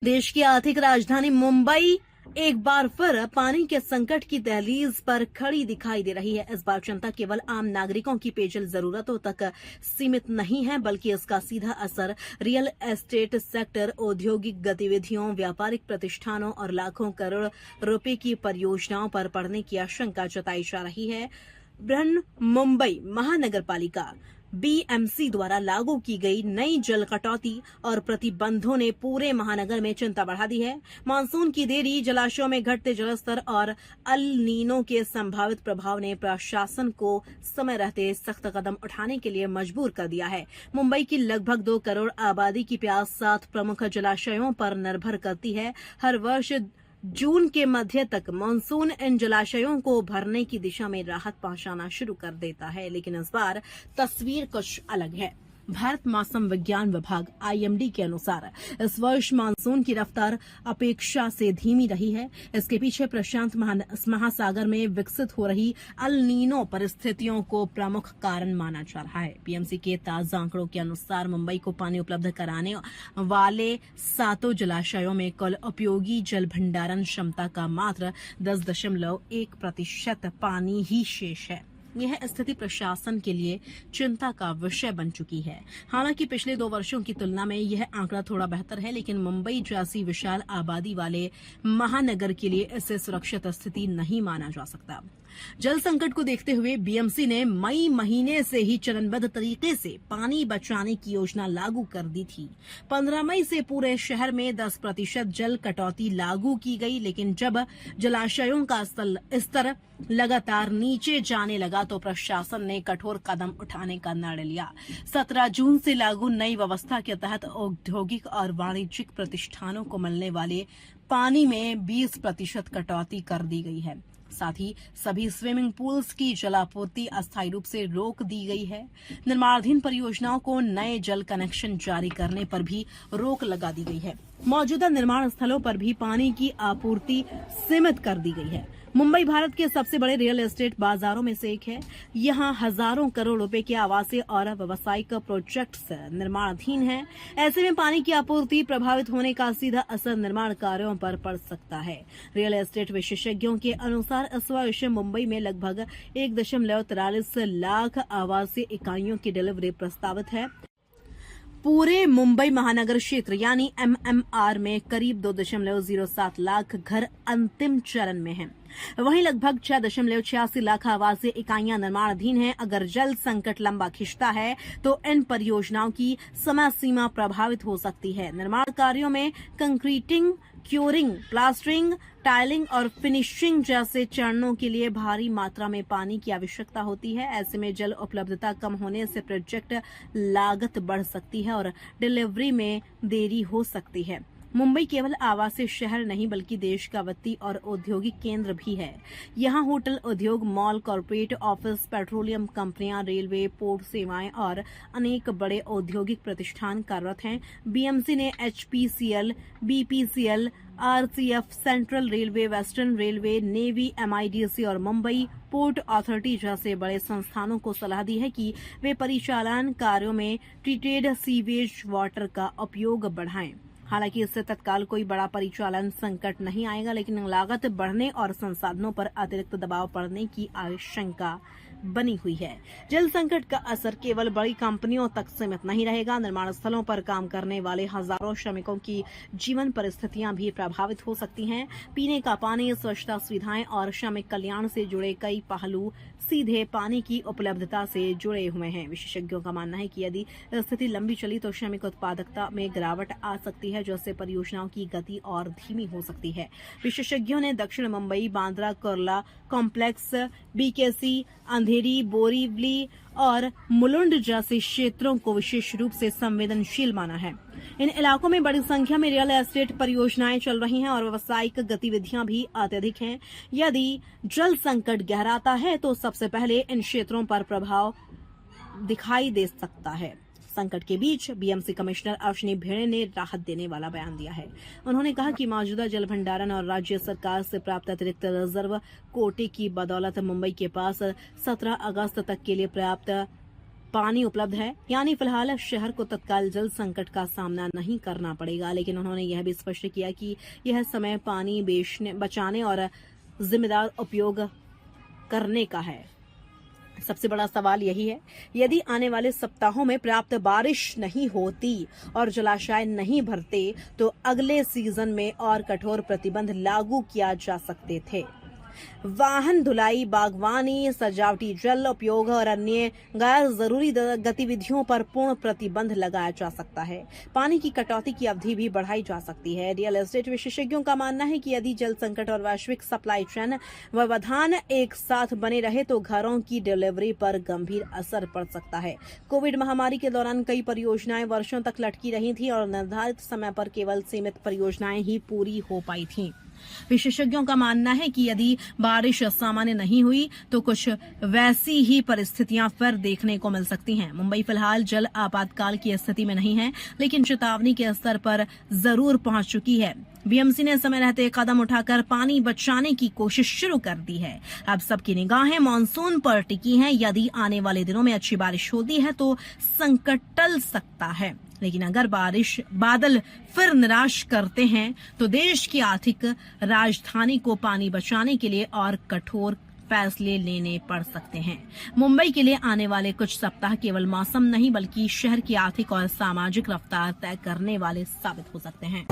देश की आर्थिक राजधानी मुंबई एक बार फिर पानी के संकट की दहलीज पर खड़ी दिखाई दे रही है। इस बार चिंता केवल आम नागरिकों की पेयजल जरूरतों तक सीमित नहीं है, बल्कि इसका सीधा असर रियल एस्टेट सेक्टर, औद्योगिक गतिविधियों, व्यापारिक प्रतिष्ठानों और लाखों करोड़ रुपए की परियोजनाओं पर पड़ने की आशंका जताई जा रही है। बृहन मुंबई महानगर पालिका बीएमसी द्वारा लागू की गई नई जल कटौती और प्रतिबंधों ने पूरे महानगर में चिंता बढ़ा दी है। मानसून की देरी, जलाशयों में घटते जलस्तर और अल नीनो के संभावित प्रभाव ने प्रशासन को समय रहते सख्त कदम उठाने के लिए मजबूर कर दिया है। मुंबई की लगभग 2 करोड़ आबादी की प्यास 7 प्रमुख जलाशयों पर निर्भर करती है। हर वर्ष जून के मध्य तक मानसून इन जलाशयों को भरने की दिशा में राहत पहुंचाना शुरू कर देता है, लेकिन इस बार तस्वीर कुछ अलग है। भारत मौसम विज्ञान विभाग आईएमडी के अनुसार इस वर्ष मानसून की रफ्तार अपेक्षा से धीमी रही है। इसके पीछे प्रशांत महासागर में विकसित हो रही अल नीनो परिस्थितियों को प्रमुख कारण माना जा रहा है। पीएमसी के ताजा आंकड़ों के अनुसार मुंबई को पानी उपलब्ध कराने वाले 7 जलाशयों में कुल उपयोगी जल भंडारण क्षमता का मात्र 10.1% पानी ही शेष है। यह स्थिति प्रशासन के लिए चिंता का विषय बन चुकी है। हालांकि पिछले 2 वर्षों की तुलना में यह आंकड़ा थोड़ा बेहतर है, लेकिन मुंबई जैसी विशाल आबादी वाले महानगर के लिए इसे सुरक्षित स्थिति नहीं माना जा सकता। जल संकट को देखते हुए बीएमसी ने मई महीने से ही चरणबद्ध तरीके से पानी बचाने की योजना लागू कर दी थी। 15 मई से पूरे शहर में 10% जल कटौती लागू की गई, लेकिन जब जलाशयों का स्तर लगातार नीचे जाने लगा तो प्रशासन ने कठोर कदम उठाने का निर्णय लिया। 17 जून से लागू नई व्यवस्था के तहत औद्योगिक और वाणिज्यिक प्रतिष्ठानों को मिलने वाले पानी में 20% कटौती कर दी गई है। साथ ही सभी स्विमिंग पूल्स की जलापूर्ति अस्थायी रूप से रोक दी गई है। निर्माणाधीन परियोजनाओं को नए जल कनेक्शन जारी करने पर भी रोक लगा दी गई है। मौजूदा निर्माण स्थलों पर भी पानी की आपूर्ति सीमित कर दी गई है। मुंबई भारत के सबसे बड़े रियल एस्टेट बाजारों में से एक है। यहां हजारों करोड़ रुपए के आवासीय और व्यावसायिक प्रोजेक्ट्स निर्माणाधीन हैं। ऐसे में पानी की आपूर्ति प्रभावित होने का सीधा असर निर्माण कार्यों पर पड़ सकता है। रियल एस्टेट विशेषज्ञों के अनुसार इस वर्ष मुंबई में लगभग 1.43 लाख आवासीय इकाइयों की डिलीवरी प्रस्तावित है। पूरे मुंबई महानगर क्षेत्र यानी एमएमआर में करीब 2.07 लाख घर अंतिम चरण में हैं। वहीं लगभग 6.86 लाख आवासीय इकाइयां निर्माणाधीन हैं। अगर जल संकट लंबा खिंचता है तो इन परियोजनाओं की समय सीमा प्रभावित हो सकती है। निर्माण कार्यों में कंक्रीटिंग, क्यूरिंग, प्लास्टरिंग, टाइलिंग और फिनिशिंग जैसे चरणों के लिए भारी मात्रा में पानी की आवश्यकता होती है। ऐसे में जल उपलब्धता कम होने से प्रोजेक्ट लागत बढ़ सकती है और डिलीवरी में देरी हो सकती है। मुंबई केवल आवासीय शहर नहीं बल्कि देश का वित्तीय और औद्योगिक केंद्र भी है। यहाँ होटल उद्योग, मॉल, कॉरपोरेट ऑफिस, पेट्रोलियम कंपनियां, रेलवे, पोर्ट सेवाएं और अनेक बड़े औद्योगिक प्रतिष्ठान कार्यरत हैं। बीएमसी ने HPCL, BPCL, RCF, central railway, western railway, navy, MIDC और मुंबई पोर्ट अथॉरिटी जैसे बड़े संस्थानों को सलाह दी है कि वे परिचालन कार्यों में ट्रीटेड सीवेज वाटर का उपयोग बढ़ाएं। हालांकि इससे तत्काल कोई बड़ा परिचालन संकट नहीं आएगा, लेकिन लागत बढ़ने और संसाधनों पर अतिरिक्त दबाव पड़ने की आशंका बनी हुई है। जल संकट का असर केवल बड़ी कंपनियों तक सीमित नहीं रहेगा। निर्माण स्थलों पर काम करने वाले हजारों श्रमिकों की जीवन परिस्थितियां भी प्रभावित हो सकती हैं। पीने का पानी, स्वच्छता सुविधाएं और श्रमिक कल्याण से जुड़े कई पहलू सीधे पानी की उपलब्धता से जुड़े हुए हैं। विशेषज्ञों का मानना है कि यदि स्थिति लंबी चली तो श्रमिक उत्पादकता में गिरावट आ सकती है, जिससे परियोजनाओं की गति और धीमी हो सकती है। विशेषज्ञों ने दक्षिण मुंबई, बांद्रा कुर्ला कॉम्प्लेक्स, बीकेसी, अंधेरी, बोरीवली और मुलुंड जैसे क्षेत्रों को विशेष रूप से संवेदनशील माना है। इन इलाकों में बड़ी संख्या में रियल एस्टेट परियोजनाएं चल रही हैं और व्यावसायिक गतिविधियां भी अत्यधिक हैं। यदि जल संकट गहराता है तो सबसे पहले इन क्षेत्रों पर प्रभाव दिखाई दे सकता है। संकट के बीच बीएमसी कमिश्नर अश्विनी भेड़े ने राहत देने वाला बयान दिया है। उन्होंने कहा कि मौजूदा जल भंडारण और राज्य सरकार से प्राप्त अतिरिक्त रिजर्व कोटे की बदौलत मुंबई के पास 17 अगस्त तक के लिए पर्याप्त पानी उपलब्ध है, यानी फिलहाल शहर को तत्काल जल संकट का सामना नहीं करना पड़ेगा। लेकिन उन्होंने यह भी स्पष्ट किया कि यह समय पानी बचाने और जिम्मेदार उपयोग करने का है। सबसे बड़ा सवाल यही है, यदि आने वाले सप्ताहों में पर्याप्त बारिश नहीं होती और जलाशय नहीं भरते तो अगले सीजन में और कठोर प्रतिबंध लागू किया जा सकते थे। वाहन धुलाई, बागवानी, सजावटी जल उपयोग और अन्य गैर जरूरी गतिविधियों पर पूर्ण प्रतिबंध लगाया जा सकता है। पानी की कटौती की अवधि भी बढ़ाई जा सकती है। रियल एस्टेट विशेषज्ञों का मानना है कि यदि जल संकट और वैश्विक सप्लाई चेन व्यवधान एक साथ बने रहे तो घरों की डिलीवरी पर गंभीर असर पड़ सकता है। कोविड महामारी के दौरान कई परियोजनाएं वर्षों तक लटकी रही थी और निर्धारित समय पर केवल सीमित परियोजनाएं ही पूरी हो पाई थीं। विशेषज्ञों का मानना है कि यदि बारिश सामान्य नहीं हुई तो कुछ वैसी ही परिस्थितियां फिर देखने को मिल सकती हैं। मुंबई फिलहाल जल आपातकाल की स्थिति में नहीं है, लेकिन चेतावनी के स्तर पर जरूर पहुंच चुकी है। बीएमसी ने समय रहते कदम उठाकर पानी बचाने की कोशिश शुरू कर दी है। अब सबकी निगाहें मानसून पर टिकी हैं। यदि आने वाले दिनों में अच्छी बारिश होती है तो संकट टल सकता है, लेकिन अगर बादल फिर निराश करते हैं तो देश की आर्थिक राजधानी को पानी बचाने के लिए और कठोर फैसले लेने पड़ सकते हैं। मुंबई के लिए आने वाले कुछ सप्ताह केवल मौसम नहीं बल्कि शहर की आर्थिक और सामाजिक रफ्तार तय करने वाले साबित हो सकते हैं।